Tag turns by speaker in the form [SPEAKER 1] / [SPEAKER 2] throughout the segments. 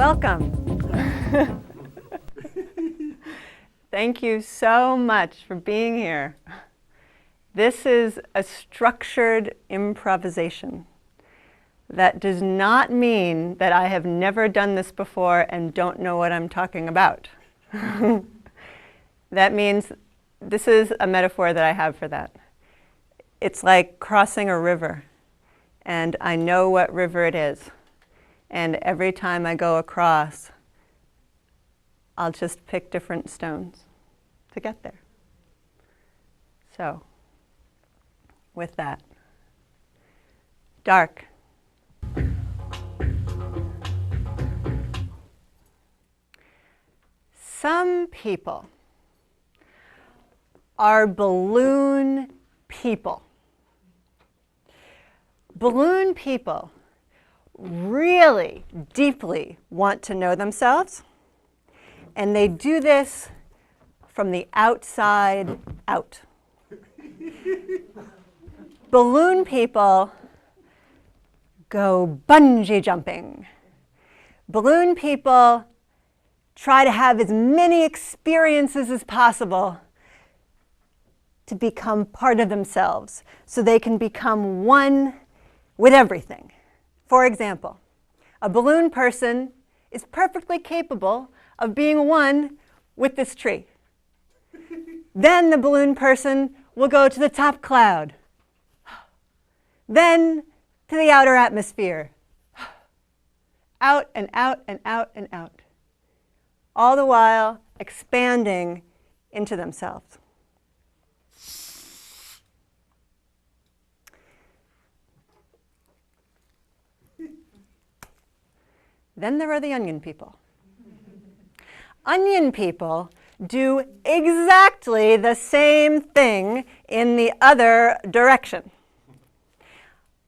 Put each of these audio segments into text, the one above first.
[SPEAKER 1] Welcome. Thank you so much for being here. This is a structured improvisation. That does not mean that I have never done this before and don't know what I'm talking about. That means this is a metaphor that I have for that. It's like crossing a river, and I know what river it is. And every time I go across, I'll just pick different stones to get there. So, with that, dark. Some people are balloon people. Balloon people really deeply want to know themselves, and they do this from the outside out. Balloon people go bungee jumping. Balloon people try to have as many experiences as possible to become part of themselves, so they can become one with everything. For example, a balloon person is perfectly capable of being one with this tree. Then the balloon person will go to the top cloud, then to the outer atmosphere, out and out and out and out, all the while expanding into themselves. Then there are the onion people. Onion people do exactly the same thing in the other direction.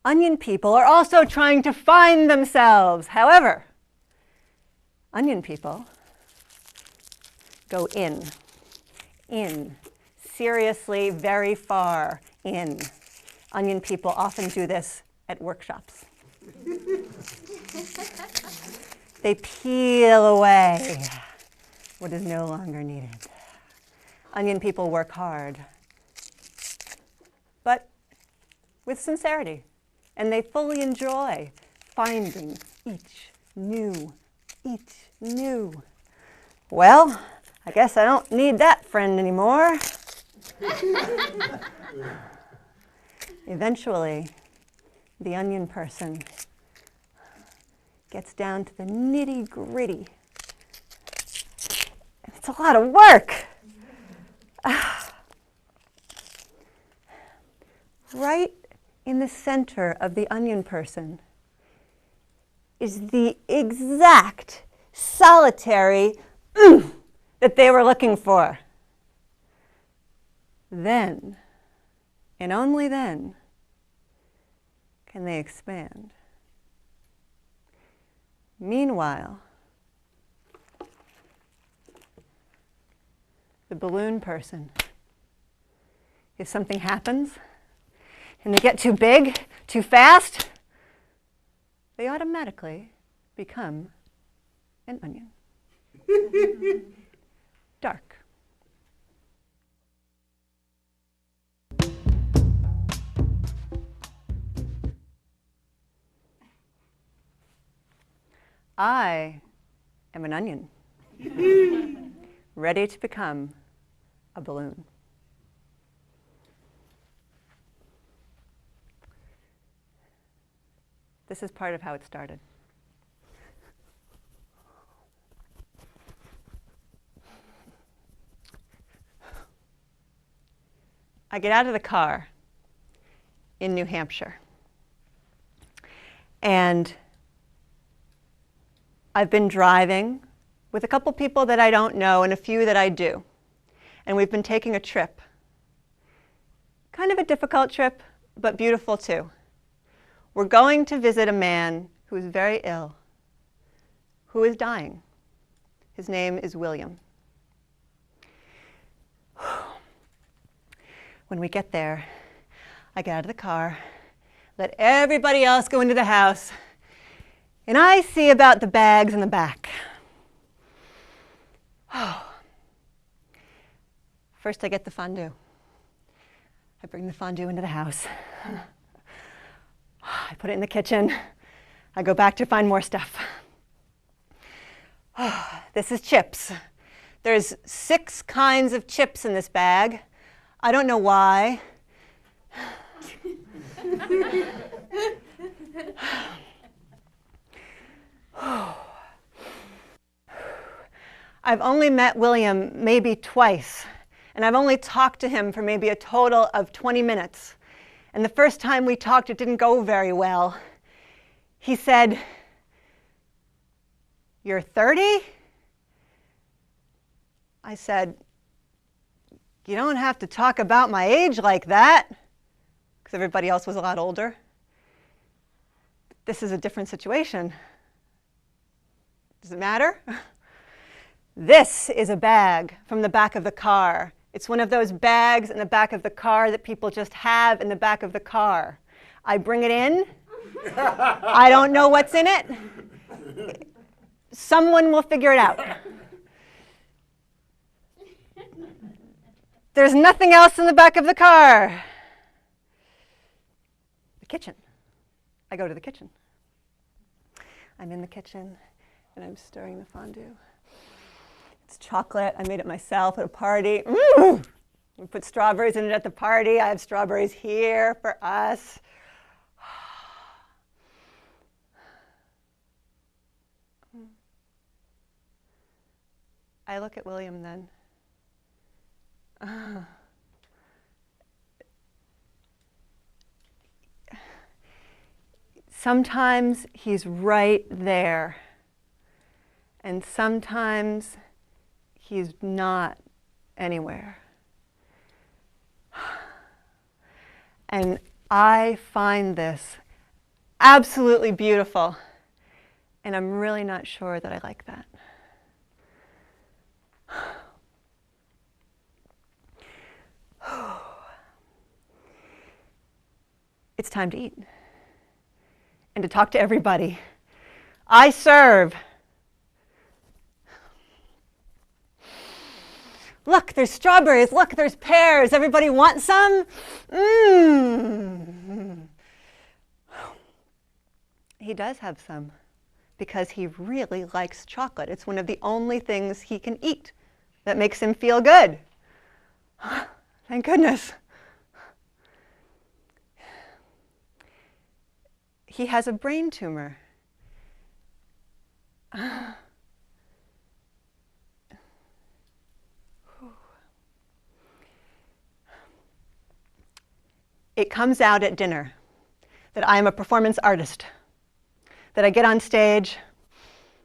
[SPEAKER 1] Onion people are also trying to find themselves. However, onion people go in, seriously, very far in. Onion people often do this at workshops. They peel away what is no longer needed. Onion people work hard, but with sincerity, and they fully enjoy finding each new. Well, I guess I don't need that friend anymore. Eventually, the onion person gets down to the nitty-gritty. It's a lot of work. Right in the center of the onion person is the exact solitary that they were looking for. Then, and only then, can they expand. Meanwhile, the balloon person, if something happens and they get too big, too fast, they automatically become an onion. Dark. I am an onion, ready to become a balloon. This is part of how it started. I get out of the car in New Hampshire, and I've been driving with a couple people that I don't know and a few that I do. And we've been taking a trip. Kind of a difficult trip, but beautiful too. We're going to visit a man who is very ill, who is dying. His name is William. When we get there, I get out of the car, let everybody else go into the house, And I see about the bags in the back. Oh. First I get the fondue. I bring the fondue into the house. I put it in the kitchen. I go back to find more stuff. This is chips. There's 6 kinds of chips in this bag. I don't know why. I've only met William maybe twice, and I've only talked to him for maybe a total of 20 minutes. And the first time we talked, it didn't go very well. He said, "You're 30?" I said, "You don't have to talk about my age like that," because everybody else was a lot older. This is a different situation. Does it matter? This is a bag from the back of the car. It's one of those bags in the back of the car that people just have in the back of the car. I bring it in. I don't know what's in it. Someone will figure it out. There's nothing else in the back of the car. The kitchen. I go to the kitchen. I'm in the kitchen, and I'm stirring the fondue. It's chocolate. I made it myself at a party. We put strawberries in it at the party. I have strawberries here for us. I look at William then. Sometimes he's right there, and sometimes he's not anywhere. And I find this absolutely beautiful, and I'm really not sure that I like that. It's time to eat and to talk to everybody. I serve. Look, there's strawberries. Look, there's pears. Everybody want some? He does have some because he really likes chocolate. It's one of the only things he can eat that makes him feel good. Thank goodness. He has a brain tumor. It comes out at dinner that I am a performance artist, that I get on stage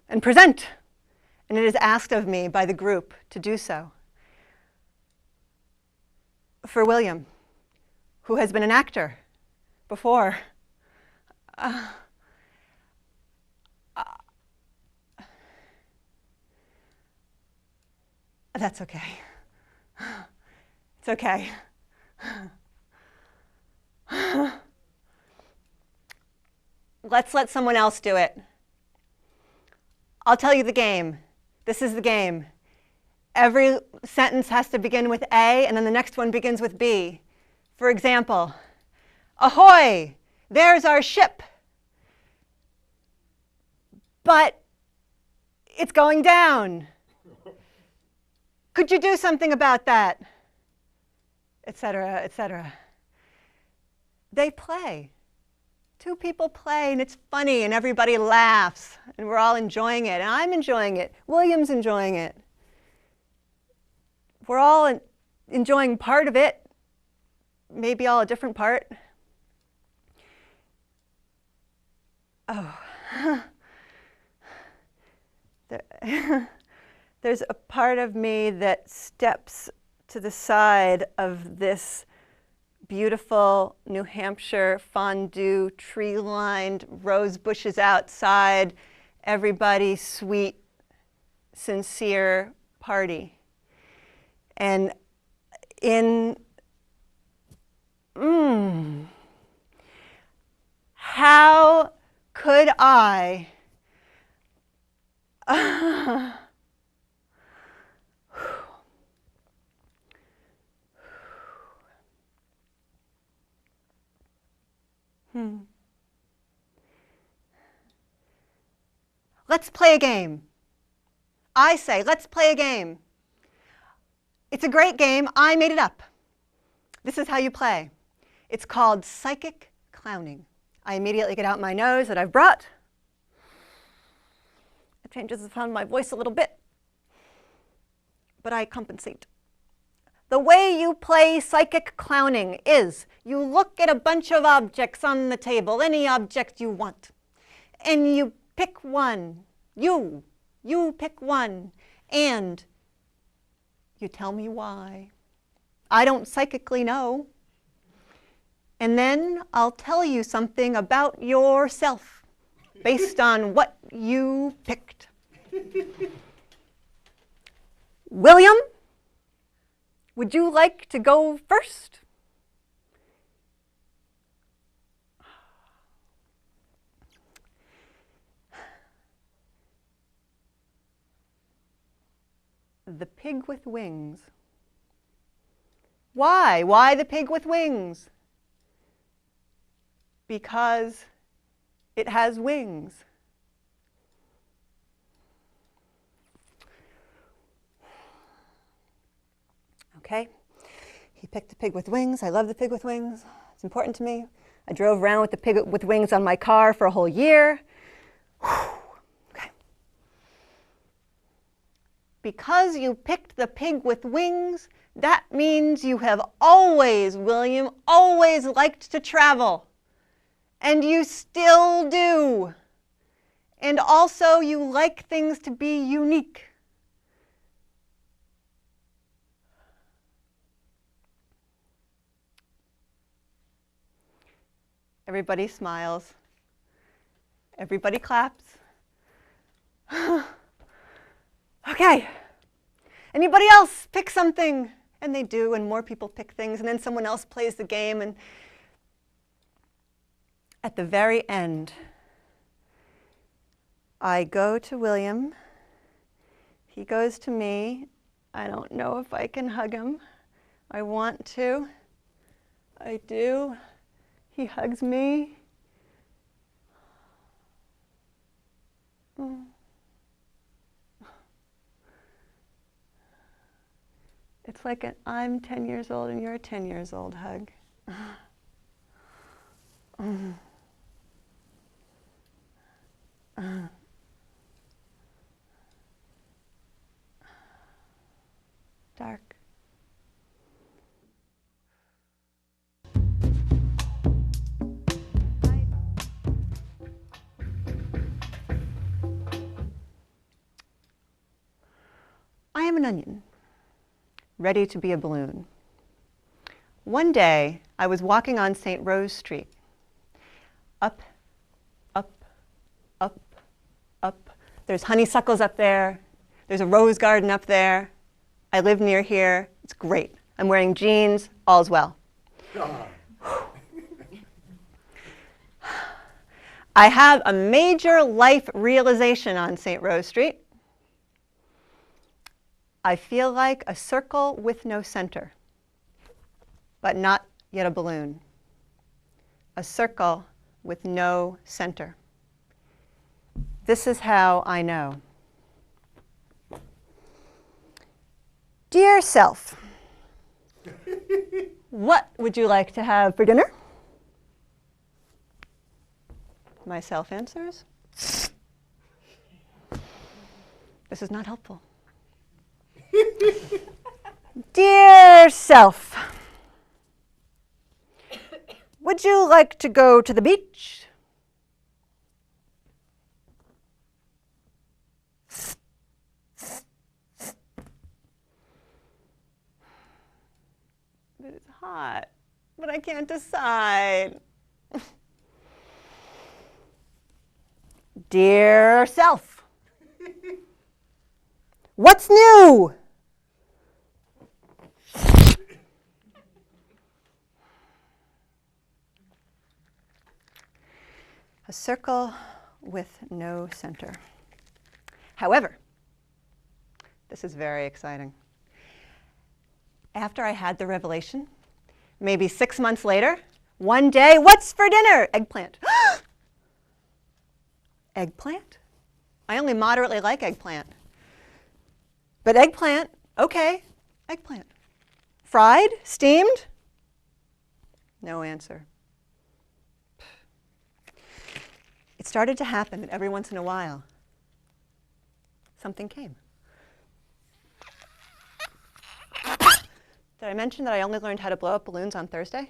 [SPEAKER 1] and present, and it is asked of me by the group to do so. For William, who has been an actor before, that's okay. It's okay. Let's let someone else do it. I'll tell you the game. This is the game. Every sentence has to begin with A, and then the next one begins with B. For example, ahoy, there's our ship. But it's going down. Could you do something about that? Etc., etc. They play. 2 people play, and it's funny, and everybody laughs, and we're all enjoying it, and I'm enjoying it. William's enjoying it. We're all enjoying part of it, maybe all a different part. Oh. There's a part of me that steps to the side of this beautiful New Hampshire fondue, tree-lined, rose bushes outside, everybody sweet, sincere party. And how could I Let's play a game. I say, let's play a game. It's a great game. I made it up. This is how you play. It's called psychic clowning. I immediately get out my nose that I've brought. It changes the sound of my voice a little bit, but I compensate. The way you play psychic clowning is you look at a bunch of objects on the table, any object you want, and you pick one. You pick one, and you tell me why. I don't psychically know. And then I'll tell you something about yourself based on what you picked. William, would you like to go first? The pig with wings. Why? Why the pig with wings? Because it has wings. Okay, he picked the pig with wings. I love the pig with wings. It's important to me. I drove around with the pig with wings on my car for a whole year. Okay. Because you picked the pig with wings, that means you have always, William, always liked to travel. And you still do. And also you like things to be unique. Everybody smiles. Everybody claps. Okay. Anybody else pick something? And they do, and more people pick things, and then someone else plays the game, and at the very end, I go to William. He goes to me. I don't know if I can hug him. I want to. I do. He hugs me. It's like an I'm 10 years old and you're 10 years old hug. Dark. I am an onion, ready to be a balloon. One day, I was walking on St. Rose Street. Up, up, up, up. There's honeysuckles up there. There's a rose garden up there. I live near here. It's great. I'm wearing jeans. All's well. I have a major life realization on St. Rose Street. I feel like a circle with no center, but not yet a balloon. A circle with no center. This is how I know. Dear self, what would you like to have for dinner? My self answers, this is not helpful. Dear self, would you like to go to the beach? It's hot, but I can't decide. Dear self, what's new? A circle with no center. However, this is very exciting. After I had the revelation, maybe 6 months later, one day, what's for dinner? Eggplant. Eggplant? I only moderately like eggplant. But eggplant, okay, eggplant. Fried? Steamed? No answer. It started to happen that every once in a while, something came. Did I mention that I only learned how to blow up balloons on Thursday?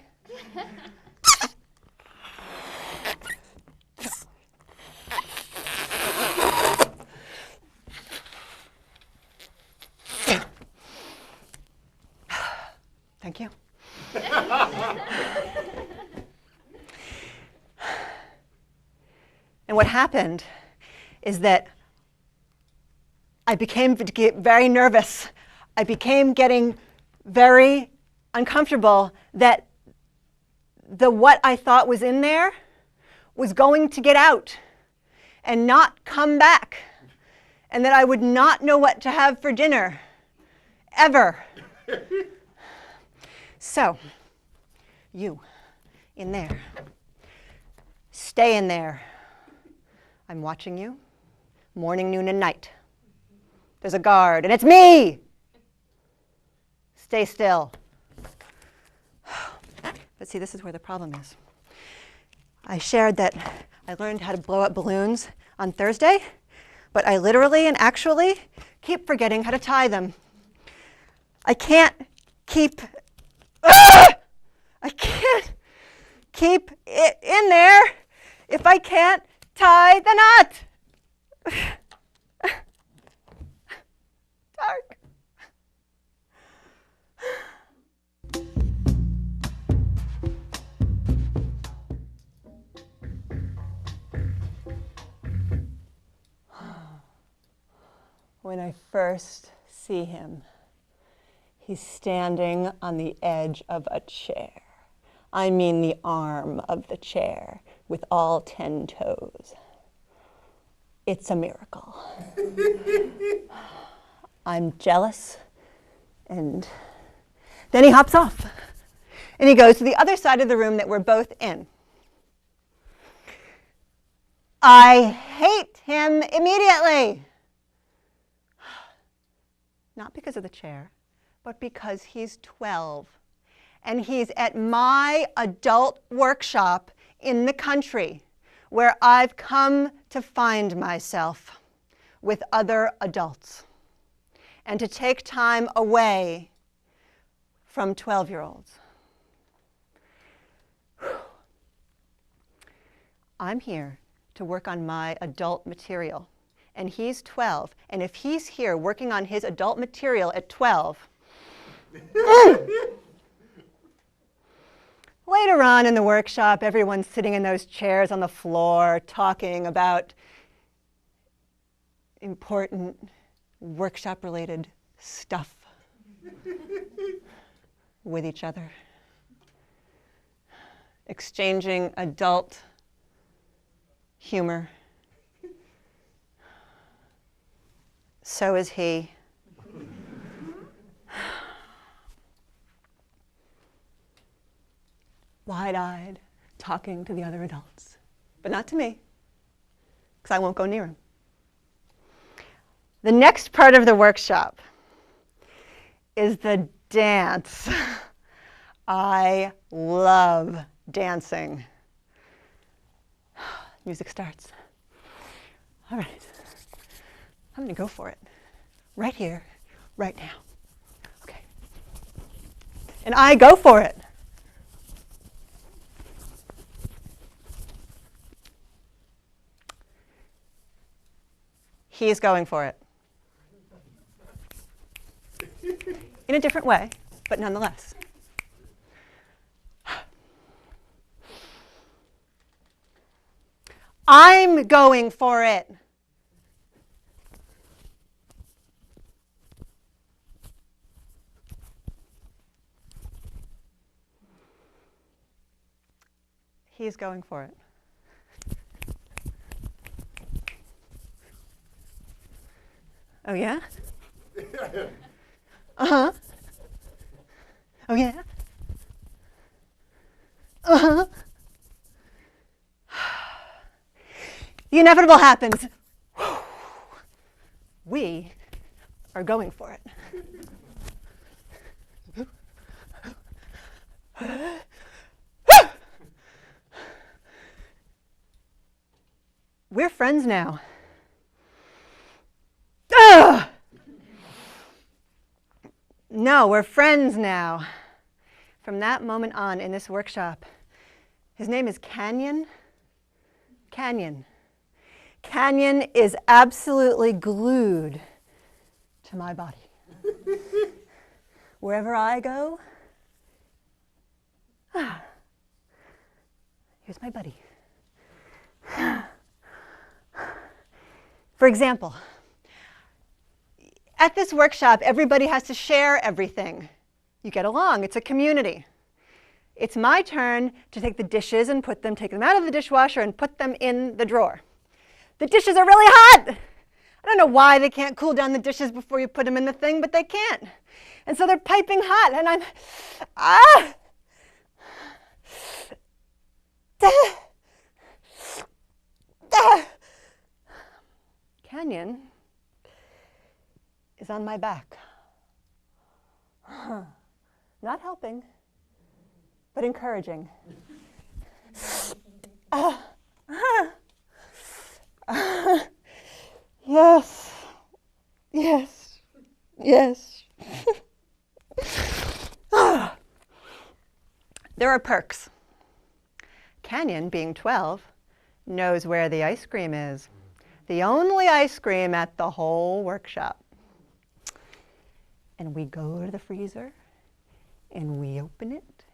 [SPEAKER 1] Thank you. And what happened is that I became very nervous. I became getting very uncomfortable that what I thought was in there was going to get out and not come back, and that I would not know what to have for dinner, ever. So, you, in there, stay in there. I'm watching you, morning, noon, and night. There's a guard, and it's me! Stay still. But see, this is where the problem is. I shared that I learned how to blow up balloons on Thursday, but I literally and actually keep forgetting how to tie them. I can't keep it in there if I can't tie the knot. Dark. When I first see him, he's standing on the edge of a chair. I mean the arm of the chair with all 10 toes. It's a miracle. I'm jealous, and then he hops off, and he goes to the other side of the room that we're both in. I hate him immediately. Not because of the chair, but because he's 12, and he's at my adult workshop in the country, where I've come to find myself with other adults and to take time away from 12-year-olds. I'm here to work on my adult material, and he's 12, and if he's here working on his adult material at 12, later on in the workshop, everyone's sitting in those chairs on the floor talking about important workshop-related stuff with each other, exchanging adult humor. So is he. Wide-eyed, talking to the other adults, but not to me, because I won't go near him. The next part of the workshop is the dance. I love dancing. Music starts. All right, I'm going to go for it. Right here, right now. Okay. And I go for it. He's going for it. In a different way, but nonetheless. I'm going for it. He's going for it. Oh, yeah? Uh-huh. Oh, yeah? Uh-huh. The inevitable happens. We are going for it. We're friends now. Ugh! No, we're friends now. From that moment on in this workshop, his name is Canyon. Canyon. Canyon is absolutely glued to my body. Wherever I go, here's my buddy. For example, at this workshop, everybody has to share everything. You get along. It's a community. It's my turn to take the dishes and take them out of the dishwasher and put them in the drawer. The dishes are really hot. I don't know why they can't cool down the dishes before you put them in the thing, but they can't. And so they're piping hot, and I'm, Canyon is on my back. Not helping, but encouraging. Yes, yes, yes. There are perks. Canyon, being 12, knows where the ice cream is. The only ice cream at the whole workshop. And we go to the freezer, and we open it,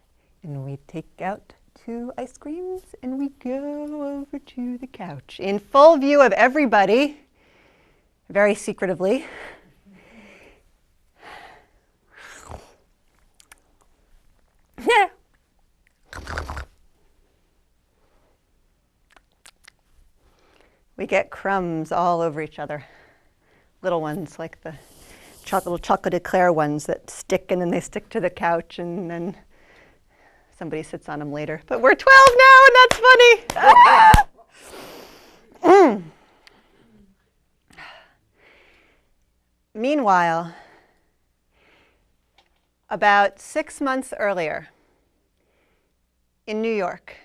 [SPEAKER 1] and we take out 2 ice creams, and we go over to the couch in full view of everybody, very secretively. We get crumbs all over each other, little ones like the little chocolate eclair ones that stick, and then they stick to the couch, and then somebody sits on them later. But we're 12 now, and that's funny. Meanwhile, about 6 months earlier, in New York,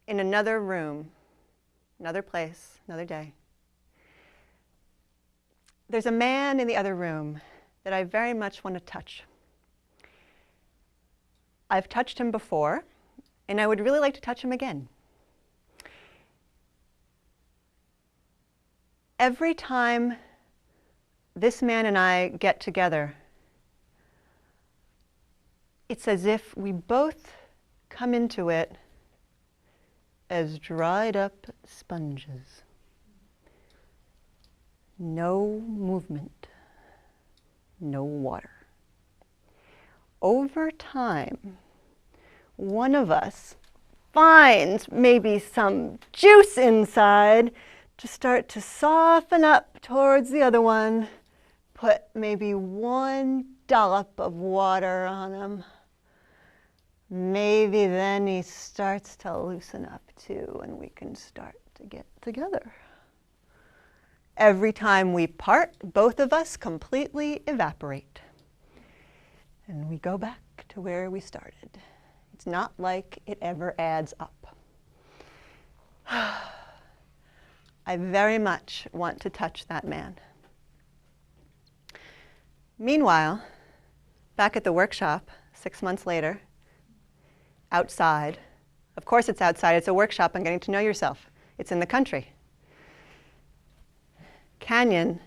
[SPEAKER 1] in another room, another place, another day, there's a man in the other room that I very much want to touch. I've touched him before, and I would really like to touch him again. Every time this man and I get together, it's as if we both come into it as dried up sponges. No movement, no water. Over time, one of us finds maybe some juice inside to start to soften up towards the other one, put maybe 1 dollop of water on him. Maybe then he starts to loosen up too, and we can start to get together. Every time we part, both of us completely evaporate. And we go back to where we started. It's not like it ever adds up. I very much want to touch that man. Meanwhile, back at the workshop, 6 months later, outside, of course it's outside, it's a workshop on getting to know yourself. It's in the country. Canyon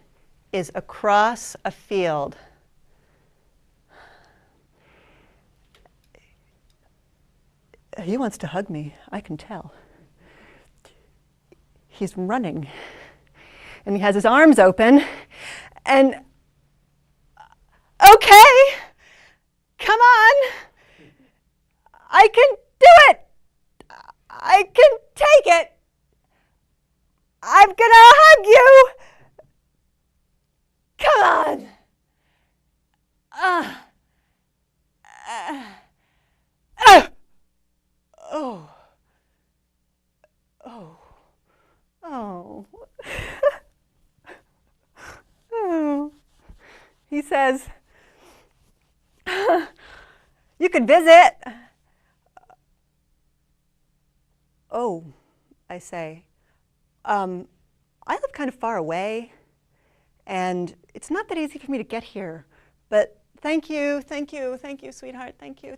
[SPEAKER 1] is across a field. He wants to hug me, I can tell. He's running, and he has his arms open, and okay, come on, I can do it. I can take it. I'm gonna hug you. Come on. Oh. Oh. Oh. Oh. He says, you could visit. Oh, I say, I live kind of far away, and it's not that easy for me to get here, but thank you, sweetheart, thank you.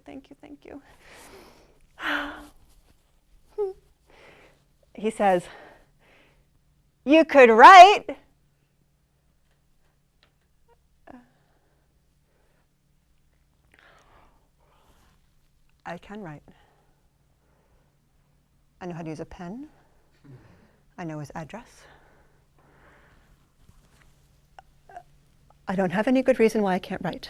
[SPEAKER 1] He says, you could write. I can write. I know how to use a pen. I know his address. I don't have any good reason why I can't write.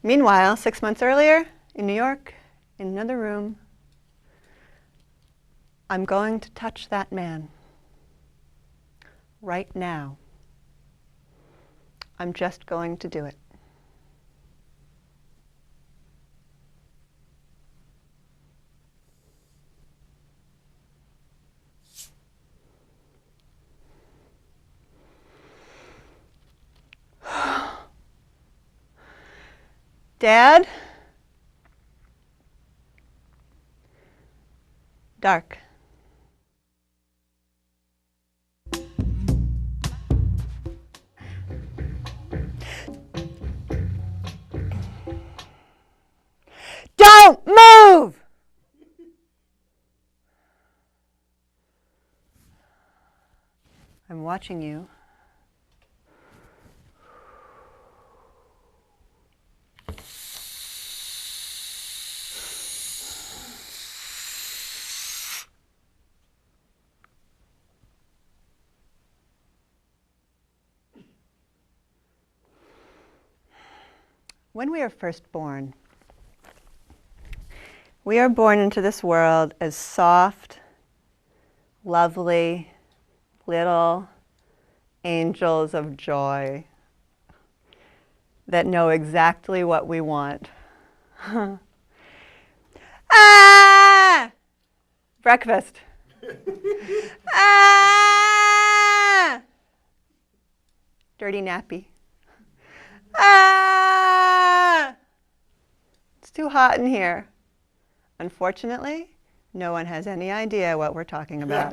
[SPEAKER 1] Meanwhile, 6 months earlier, in New York, in another room, I'm going to touch that man. Right now. I'm just going to do it. Dad? Dark. Don't move! I'm watching you. When we are first born, we are born into this world as soft, lovely, little angels of joy that know exactly what we want. Ah! Breakfast. Ah! Dirty nappy. Ah! It's too hot in here. Unfortunately, no one has any idea what we're talking about.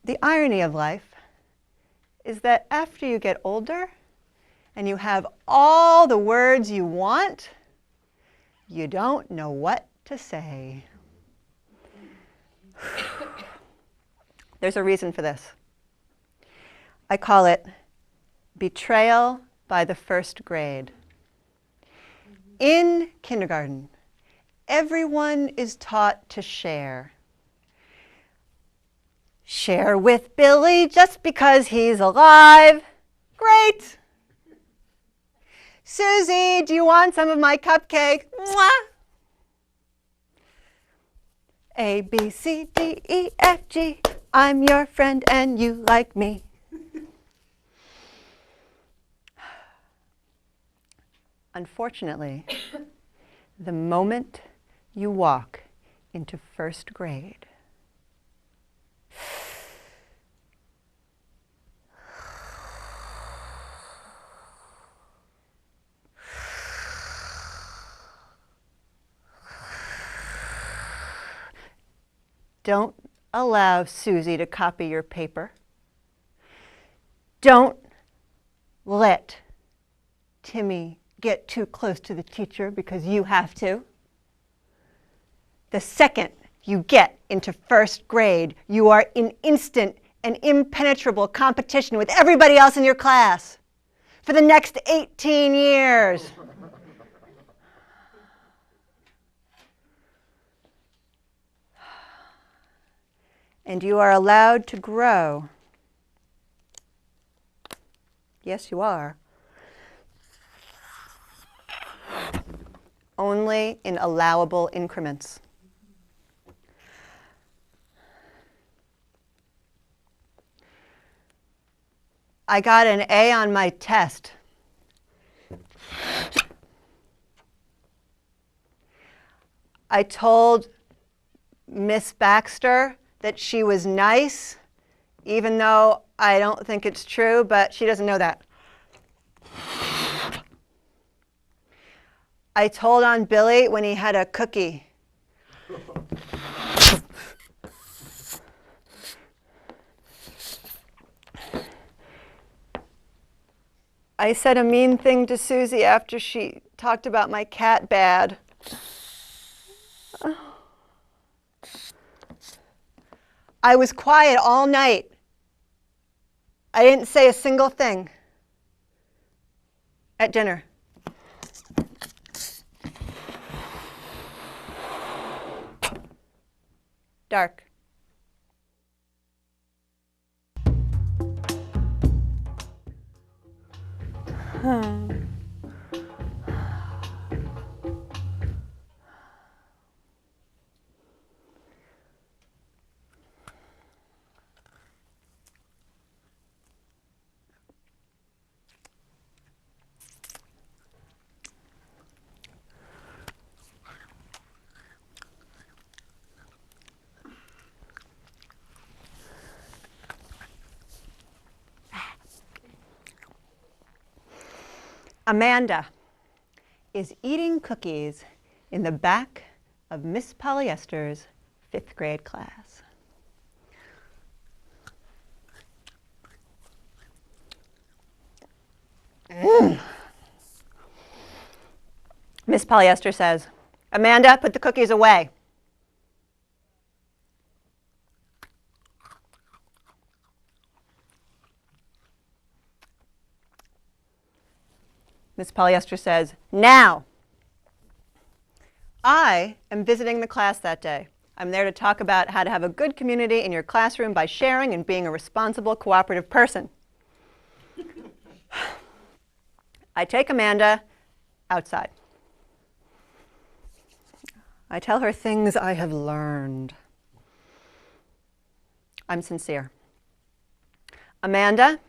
[SPEAKER 1] The irony of life is that after you get older and you have all the words you want, you don't know what to say. There's a reason for this. I call it betrayal by the first grade. In kindergarten, everyone is taught to share. Share with Billy just because he's alive. Great. Susie, do you want some of my cupcake? Mwah. A, B, C, D, E, F, G. I'm your friend and you like me. Unfortunately, the moment you walk into first grade, don't allow Susie to copy your paper. Don't let Timmy get too close to the teacher because you have to. The second you get into first grade, you are in instant and impenetrable competition with everybody else in your class for the next 18 years. And you are allowed to grow. Yes, you are. only in allowable increments. I got an A on my test. I told Miss Baxter that she was nice, even though I don't think it's true, but she doesn't know that. I told on Billy when he had a cookie. I said a mean thing to Susie after she talked about my cat bad. I was quiet all night. I didn't say a single thing at dinner. Dark. Amanda is eating cookies in the back of Miss Polyester's 5th grade class. Miss Polyester says, "Amanda, put the cookies away." Miss Polyester says, "Now." I am visiting the class that day. I'm there to talk about how to have a good community in your classroom by sharing and being a responsible, cooperative person. I take Amanda outside. I tell her things I have learned. I'm sincere. Amanda,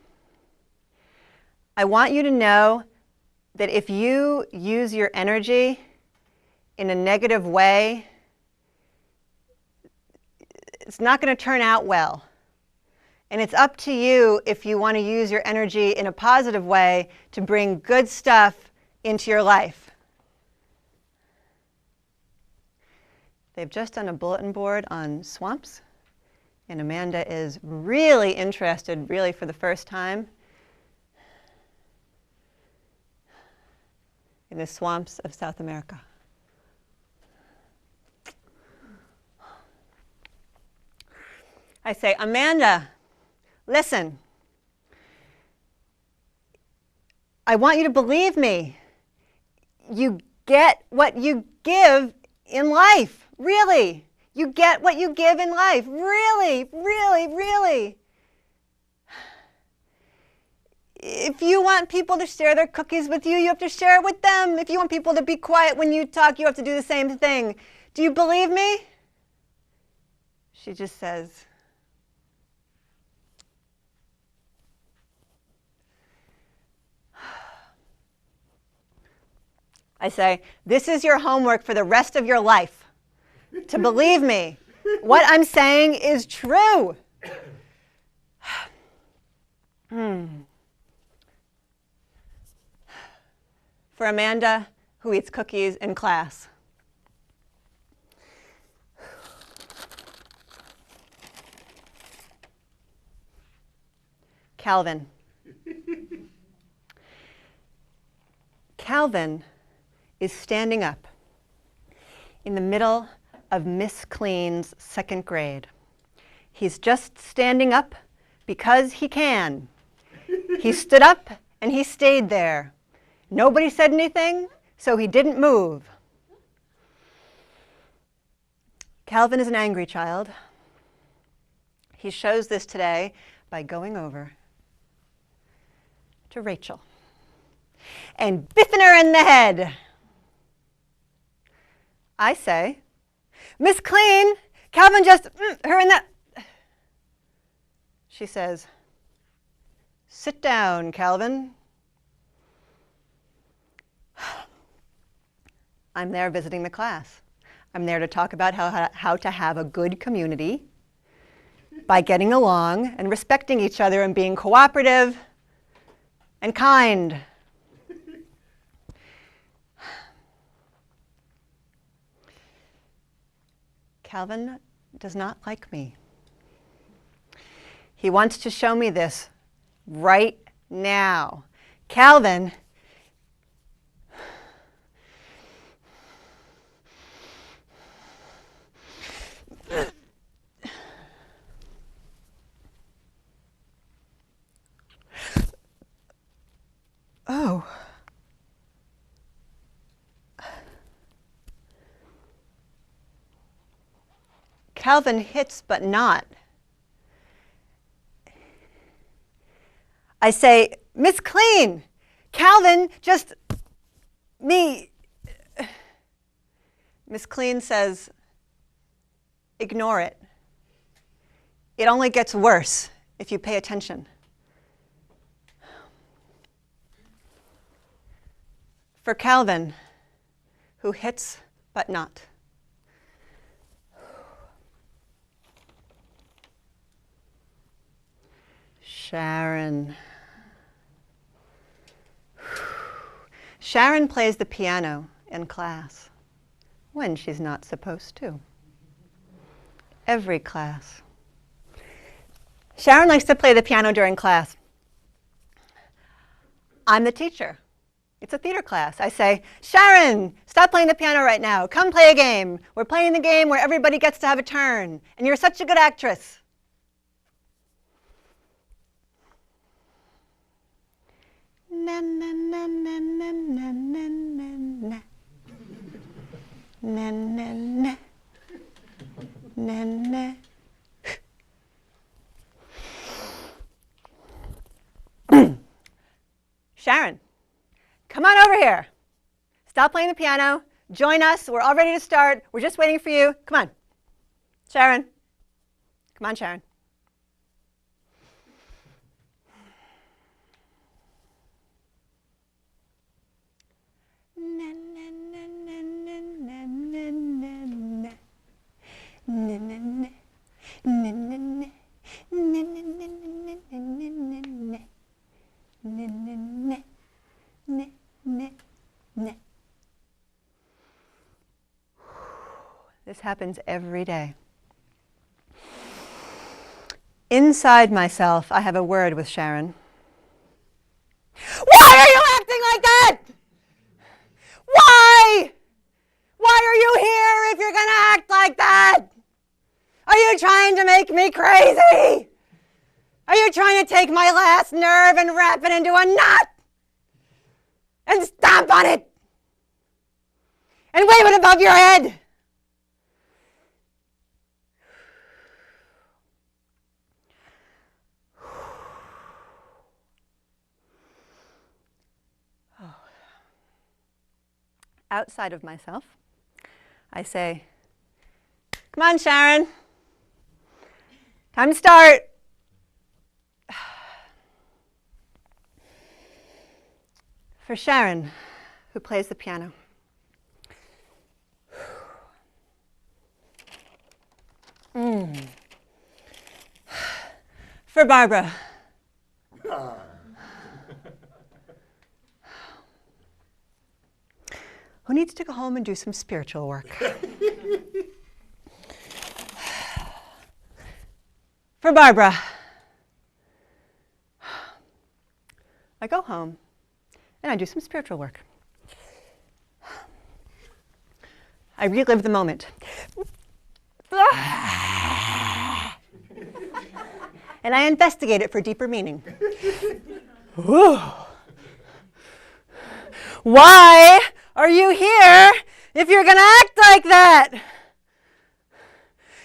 [SPEAKER 1] I want you to know that if you use your energy in a negative way, it's not going to turn out well. And it's up to you if you want to use your energy in a positive way to bring good stuff into your life. They've just done a bulletin board on swamps, and Amanda is really interested, really for the first time, in the swamps of South America. I say, Amanda, listen. I want you to believe me. You get what you give in life. Really. You get what you give in life. Really, really, really. If you want people to share their cookies with you, you have to share it with them. If you want people to be quiet when you talk, you have to do the same thing. Do you believe me? She just says, I say, this is your homework for the rest of your life. To believe me, what I'm saying is true. For Amanda, who eats cookies in class. Calvin. Calvin is standing up in the middle of Miss Clean's 2nd grade. He's just standing up because he can. He stood up and he stayed there. Nobody said anything, so he didn't move. Calvin is an angry child. He shows this today by going over to Rachel and biffing her in the head. I say, Miss Clean, Calvin just, her in that. She says, sit down, Calvin. I'm there visiting the class. I'm there to talk about how to have a good community by getting along and respecting each other and being cooperative and kind. Calvin does not like me. He wants to show me this right now. Calvin Oh. Calvin hits but not. I say, Miss Clean, Calvin just, me. Miss Clean says, ignore it. It only gets worse if you pay attention. For Calvin, who hits but not. Sharon. Sharon plays the piano in class when she's not supposed to. Every class. Sharon likes to play the piano during class. I'm the teacher. It's a theater class. I say, Sharon, stop playing the piano right now. Come play a game. We're playing the game where everybody gets to have a turn. And you're such a good actress. Na na na na na na na na na na na na. Sharon, come on over here. Stop playing the piano. Join us. We're all ready to start. We're just waiting for you. Come on. Sharon. Come on, Sharon. This happens every day. Inside myself, I have a word with Sharon. Why are you acting like that? Why? Why are you here if you're going to act like that? Are you trying to make me crazy? Are you trying to take my last nerve and wrap it into a knot? And stomp on it? And wave it above your head? Outside of myself, I say, come on, Sharon. Time to start. For Sharon, who plays the piano. For Barbara. Who needs to go home and do some spiritual work. For Barbara. I go home and I do some spiritual work. I relive the moment. And I investigate it for deeper meaning. Why are you here if you're going to act like that?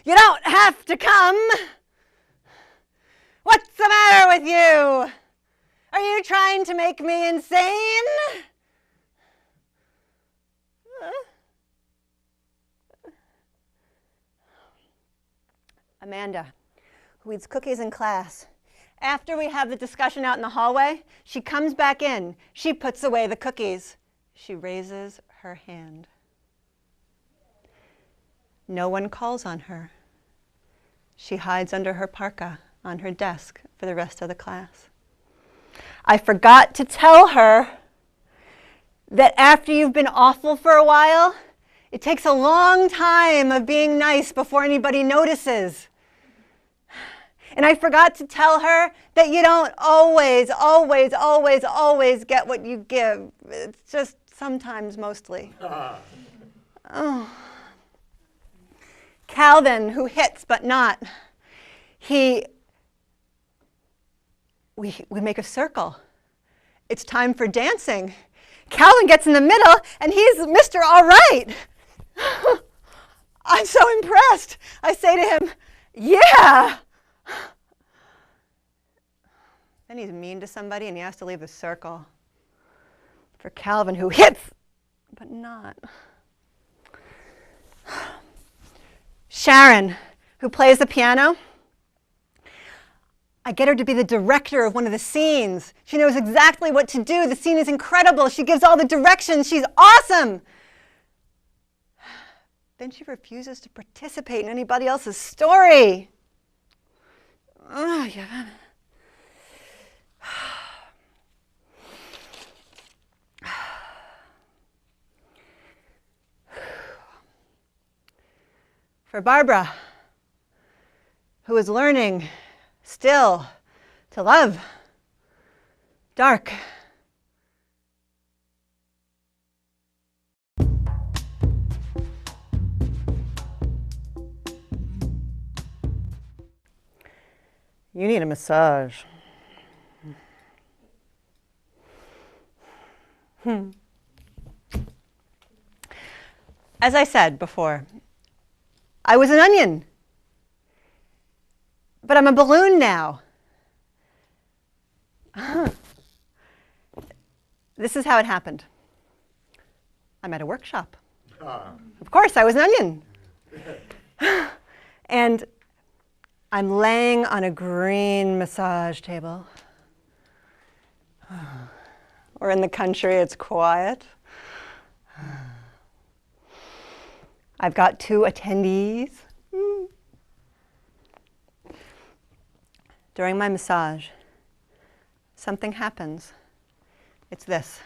[SPEAKER 1] You don't have to come. What's the matter with you? Are you trying to make me insane? Amanda, who eats cookies in class. After we have the discussion out in the hallway, she comes back in. She puts away the cookies. She raises her hand. No one calls on her. She hides under her parka on her desk for the rest of the class. I forgot to tell her that after you've been awful for a while, it takes a long time of being nice before anybody notices. And I forgot to tell her that you don't always get what you give. It's just sometimes, mostly. Oh. Calvin, who hits but not, we make a circle. It's time for dancing. Calvin gets in the middle, and he's Mr. All Right. I'm so impressed. I say to him, yeah. Then he's mean to somebody, and he has to leave the circle. For Calvin, who hits but not. Sharon, who plays the piano, I get her to be the director of one of the scenes. She knows exactly what to do. The scene is incredible. She gives all the directions. She's awesome. Then she refuses to participate in anybody else's story. Oh, yeah. For Barbara, who is learning still to love dark. You need a massage. As I said before, I was an onion, but I'm a balloon now. This is how it happened. I'm at a workshop. Of course, I was an onion. And I'm laying on a green massage table. Or in the country, it's quiet. I've got 2 attendees. During my massage, something happens. It's this.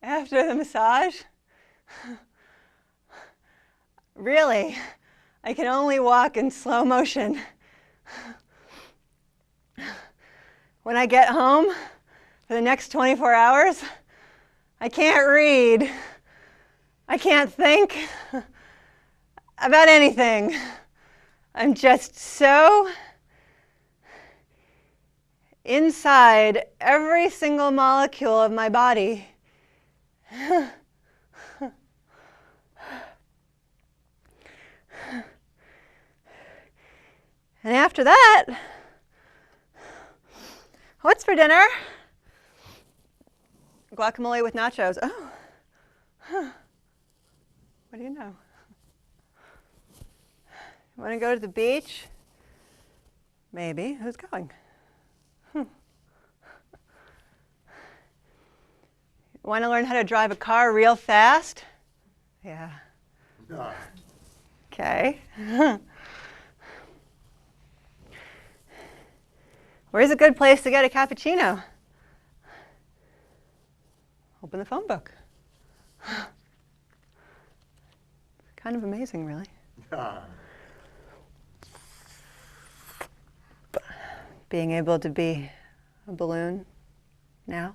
[SPEAKER 1] After the massage, really, I can only walk in slow motion. When I get home for the next 24 hours, I can't read. I can't think about anything. I'm just so inside every single molecule of my body. And after that, what's for dinner? Guacamole with nachos. Oh, what do you know? Want to go to the beach? Maybe. Who's going? Want to learn how to drive a car real fast? Yeah. Okay. Where's a good place to get a cappuccino? Open the phone book. Kind of amazing, really. Being able to be a balloon now?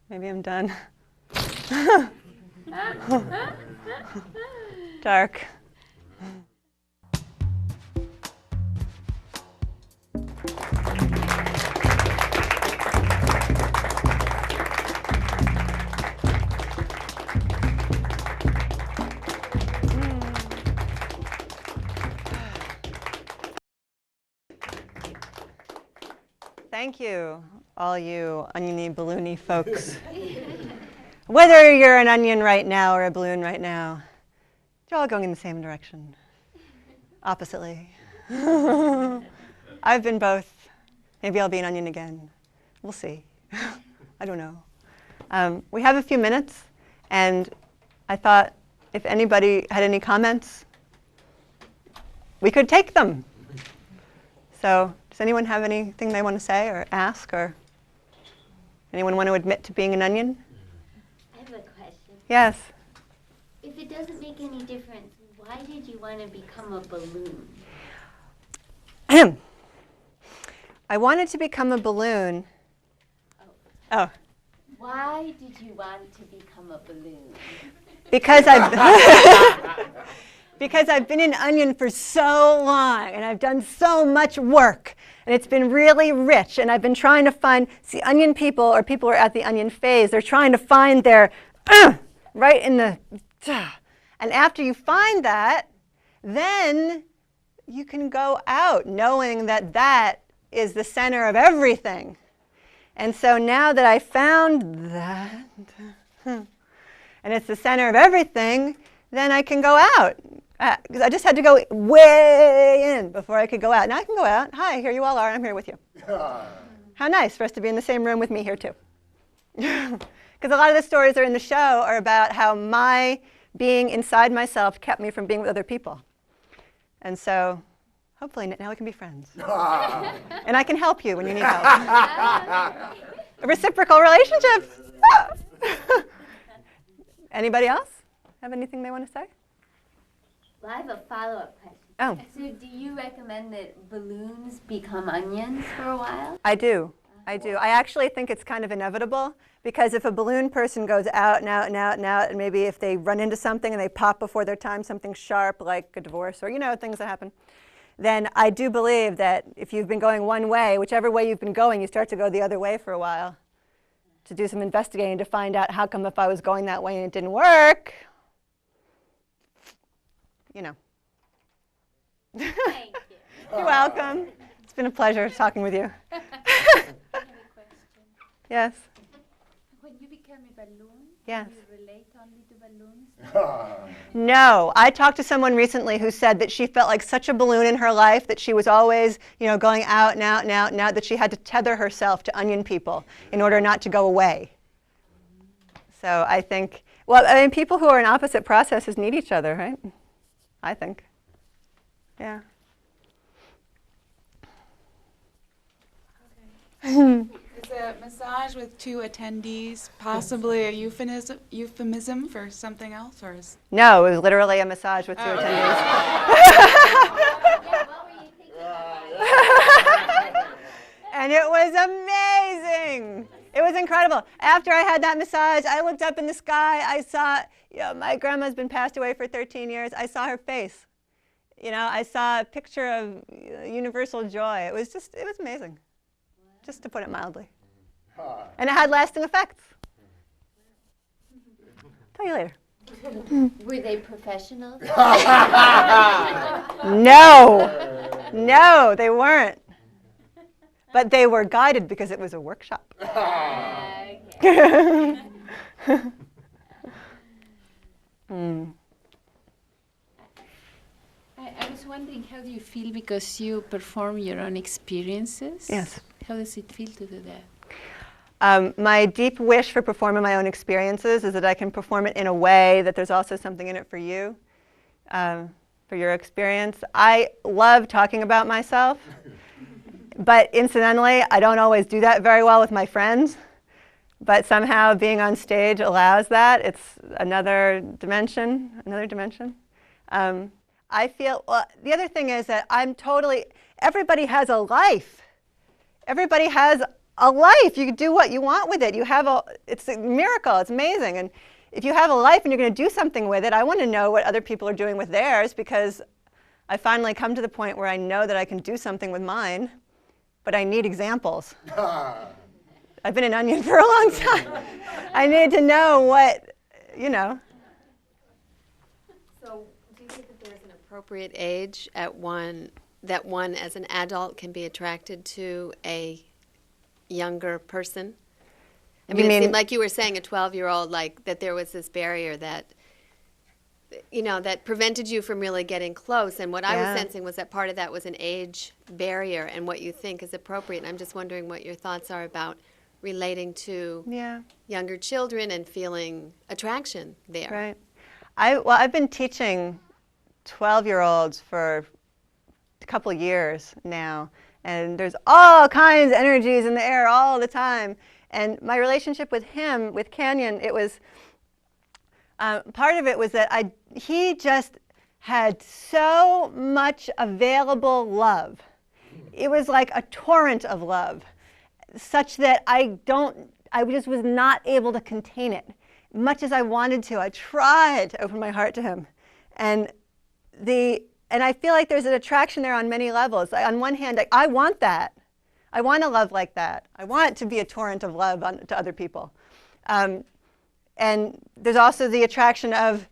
[SPEAKER 1] Maybe I'm done. Dark. Thank you, all you oniony, balloony folks. Whether you're an onion right now or a balloon right now, you're all going in the same direction, oppositely. I've been both. Maybe I'll be an onion again. We'll see. I don't know. We have a few minutes, and I thought if anybody had any comments, we could take them. So does anyone have anything they want to say or ask, or anyone want to admit to being an onion?
[SPEAKER 2] I have a question.
[SPEAKER 1] Yes.
[SPEAKER 2] If it doesn't make any difference, why did you want to become a balloon?
[SPEAKER 1] I wanted to become a balloon. Oh.
[SPEAKER 2] Why did you want to become a balloon?
[SPEAKER 1] Because I've been an onion for so long, and I've done so much work, and it's been really rich, and I've been trying to find, see, onion people, or people who are at the onion phase, they're trying to find their, right in the, and after you find that, then you can go out knowing that that is the center of everything. And so now that I found that, and it's the center of everything, then I can go out. Because I just had to go way in before I could go out. Now I can go out. Hi, here you all are. I'm here with you. How nice for us to be in the same room with me here too. Because a lot of the stories that are in the show are about how my being inside myself kept me from being with other people. And so hopefully now we can be friends. And I can help you when you need help. A reciprocal relationship. Anybody else have anything they want to say?
[SPEAKER 2] Well, I have a follow-up question.
[SPEAKER 1] Oh.
[SPEAKER 2] So do you recommend that balloons become onions for a while?
[SPEAKER 1] I do. I do. I actually think it's kind of inevitable, because if a balloon person goes out and out and out and out, and maybe if they run into something and they pop before their time, something sharp like a divorce or, you know, things that happen, then I do believe that if you've been going one way, whichever way you've been going, you start to go the other way for a while to do some investigating to find out how come if I was going that way and it didn't work, you know.
[SPEAKER 2] Thank you.
[SPEAKER 1] You're welcome. It's been a pleasure talking with you.
[SPEAKER 3] I have a question.
[SPEAKER 1] Yes.
[SPEAKER 3] When you became a balloon,
[SPEAKER 1] Yes.
[SPEAKER 3] do you relate only to balloons?
[SPEAKER 1] No. I talked to someone recently who said that she felt like such a balloon in her life that she was always, you know, going out and out and out and out, that she had to tether herself to onion people in order not to go away. So I think, well, I mean, people who are in opposite processes need each other, right? I think. Yeah.
[SPEAKER 4] Is a massage with two attendees possibly a euphemism for something else, or is?
[SPEAKER 1] No, it was literally a massage with two attendees.
[SPEAKER 2] Yeah, what were you thinking about?
[SPEAKER 1] And it was amazing. It was incredible. After I had that massage, I looked up in the sky. I saw, you know, my grandma's been passed away for 13 years. I saw her face. You know, I saw a picture of universal joy. It was amazing, just to put it mildly. And it had lasting effects. Tell you later.
[SPEAKER 2] Were they professionals?
[SPEAKER 1] No, no, they weren't. But they were guided because it was a workshop.
[SPEAKER 2] Okay.
[SPEAKER 3] I was wondering, how do you feel because you perform your own experiences?
[SPEAKER 1] Yes.
[SPEAKER 3] How does it feel to do that?
[SPEAKER 1] My deep wish for performing my own experiences is that I can perform it in a way that there's also something in it for you, for your experience. I love talking about myself, but incidentally, I don't always do that very well with my friends. But somehow being on stage allows that. It's another dimension, I feel, well, the other thing is that everybody has a life. Everybody has a life. You can do what you want with it. It's a miracle. It's amazing. And if you have a life and you're going to do something with it, I want to know what other people are doing with theirs, because I finally come to the point where I know that I can do something with mine, but I need examples. I've been an onion for a long time. I need to know what,
[SPEAKER 5] So do you think that there's an appropriate age that one as an adult can be attracted to a younger person? I mean, it seemed like you were saying a 12-year-old, like that there was this barrier that, that prevented you from really getting close. And what I was sensing was that part of that was an age barrier and what you think is appropriate. And I'm just wondering what your thoughts are about relating to younger children and feeling attraction there.
[SPEAKER 1] Right. I've been teaching 12-year-olds for a couple years now, and there's all kinds of energies in the air all the time. And my relationship with him, with Canyon, it was, part of it was that he just had so much available love. It was like a torrent of love, such that I just was not able to contain it. Much as I wanted to, I tried to open my heart to him. And I feel like there's an attraction there on many levels. On one hand, I want that. I want to love like that. I want to be a torrent of love to other people. And there's also the attraction of,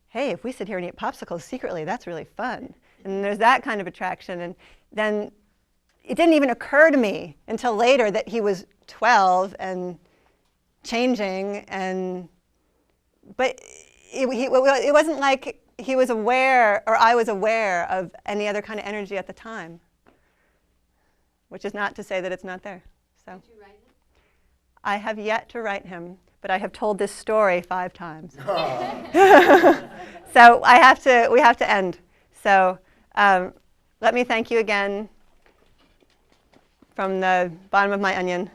[SPEAKER 1] hey, if we sit here and eat popsicles secretly, that's really fun. And there's that kind of attraction. And then it didn't even occur to me until later that he was 12 and changing, but it wasn't like he was aware or I was aware of any other kind of energy at the time, which is not to say that it's not there. So,
[SPEAKER 5] Did you write it?
[SPEAKER 1] I have yet to write him, but I have told this story 5 times. So we have to end. So let me thank you again from the bottom of my onion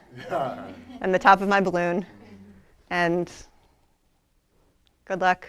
[SPEAKER 1] and the top of my balloon, and good luck.